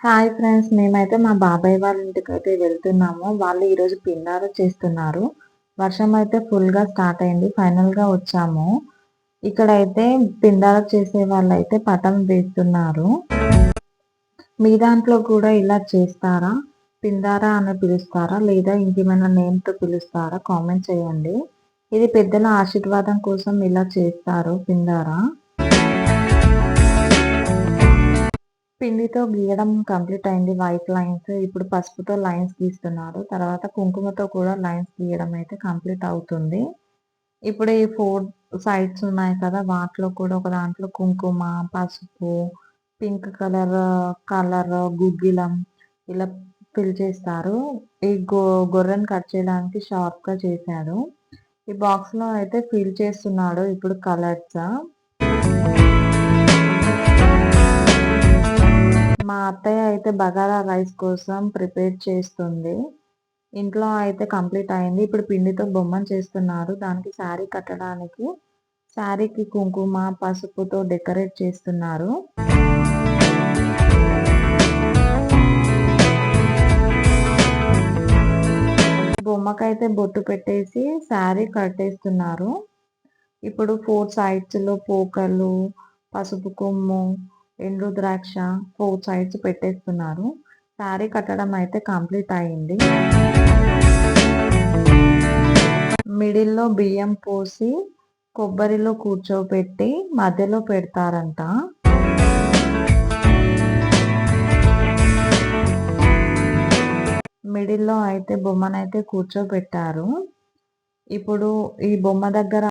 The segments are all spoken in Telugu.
Hi friends. మేమైతే మా బాబాయ్ వాళ్ళ ఇంటికైతే వెళ్తున్నాము. వాళ్ళు ఈరోజు పిండాలు చేస్తున్నారు. వర్షం అయితే ఫుల్‌గా స్టార్ట్ అయింది. ఫైనల్‌గా వచ్చాము. ఇక్కడైతే పిండాలు చేసే వాళ్ళైతే పటం వేస్తున్నారు. మీ దాంట్లో కూడా ఇలా చేస్తారా? పిండారా అని పిలుస్తారా? లేదా ఇంకేమైనా నేమ్‌తో పిలుస్తారా? కామెంట్ చేయండి. ఇది పెద్దల ఆశీర్వాదం కోసం ఇలా చేస్తారు పిండారా. పిండితో గీయడం కంప్లీట్ అయింది. White lines. ఇప్పుడు పసుపుతో లైన్స్ గీస్తున్నారు. తర్వాత కుంకుమతో కూడా లైన్స్ గీయడం అయితే కంప్లీట్ అవుతుంది. ఇప్పుడు ఈ 4 సైడ్స్ ఉన్నాయి కదా! వాటిలో కూడా ఒక దాంట్లో కుంకుమ, పసుపు, పింక్ కలర్ గుగ్గిలం ఇలా ఫిల్ చేస్తారు. ఈ గొర్రెని కట్ చేయడానికి షార్ప్‌గా చేశాడు. ఈ బాక్స్‌లో అయితే ఫిల్ చేస్తున్నాడు ఇప్పుడు కలర్స్. మా అత్తయ్య అయితే బగారా రైస్ కోసం ప్రిపేర్ చేస్తుంది. ఇంట్లో అయితే కంప్లీట్ అయింది. ఇప్పుడు పిండితో బొమ్మను చేస్తున్నారు. దానికి శారీ కట్టడానికి శారీకి కుంకుమ, పసుపుతో డెకరేట్ చేస్తున్నారు. బొమ్మకైతే బొట్టు పెట్టేసి శారీ కట్టేస్తున్నారు. ఇప్పుడు 4 సైడ్స్‌లో పోకలు, పసుపు కొమ్ము, ఎండు ద్రాక్ష 4 సైడ్స్ పెట్టేస్తున్నారు. శారీ కట్టడం అయితే కంప్లీట్ అయింది. మిడిల్‌లో బియ్యం పోసి, కొబ్బరిలో కూర్చోబెట్టి మధ్యలో పెడతారంట. మిడిల్‌లో అయితే బొమ్మనైతే కూర్చోబెట్టారు. ఇప్పుడు ఈ బొమ్మ దగ్గర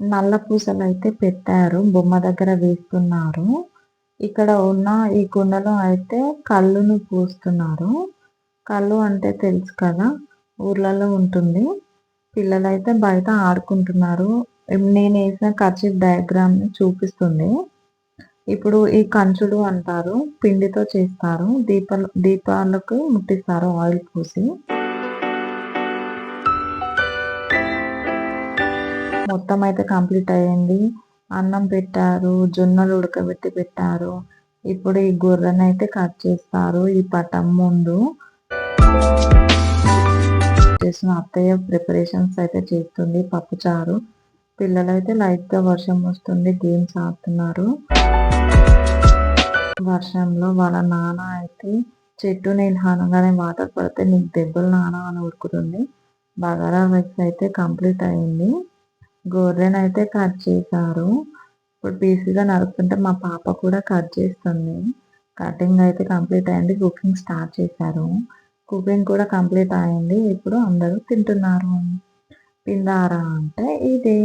నల్ల పూసలైతే పెట్టారు. బొమ్మ దగ్గర వేస్తున్నారు. ఇక్కడ ఉన్న ఈ కుండలో అయితే కల్లును పూస్తున్నారు. కల్లు అంటే తెలుసు కదా! ఊర్లలో ఉంటుంది. పిల్లలైతే బయట ఆడుకుంటున్నారు. నేనేసిన కర్చీఫ్ డయాగ్రామ్‌ని చూపిస్తుంది. ఇప్పుడు ఈ కంచుడు అంటారు. పిండితో చేస్తారు. దీపాలకు ముట్టిస్తారు ఆయిల్ పూసి. మొత్తం అయితే కంప్లీట్ అయింది. అన్నం పెట్టారు. జొన్నలు ఉడకబెట్టి పెట్టారు. ఇప్పుడు ఈ గొర్రెనైతే కట్ చేస్తారు. ఈ పటం ముందు చేసిన అత్తయ్య ప్రిపరేషన్స్ అయితే చేస్తుంది. పప్పుచారు. పిల్లలైతే లైట్‌గా వర్షం వస్తుంది. గేమ్స్ ఆడుతున్నారు. వర్షంలో వాళ్ళ నాన్న అయితే చెట్టు నేను అనగానే వాటర్ పడితే నీకు దెబ్బలు నాన్న అని ఉరుకుతుంది. బగారా రైస్ అయితే కంప్లీట్ అయింది. గొర్రెనైతే కట్ చేశారు. ఇప్పుడు పీస్‌గా నరుకుతుంటే మా పాప కూడా కట్ చేస్తుంది. కటింగ్ అయితే కంప్లీట్ అయింది. కుకింగ్ స్టార్ట్ చేశారు. కుకింగ్ కూడా కంప్లీట్ అయింది. ఇప్పుడు అందరూ తింటున్నారు. పిండారా అంటే ఇదే.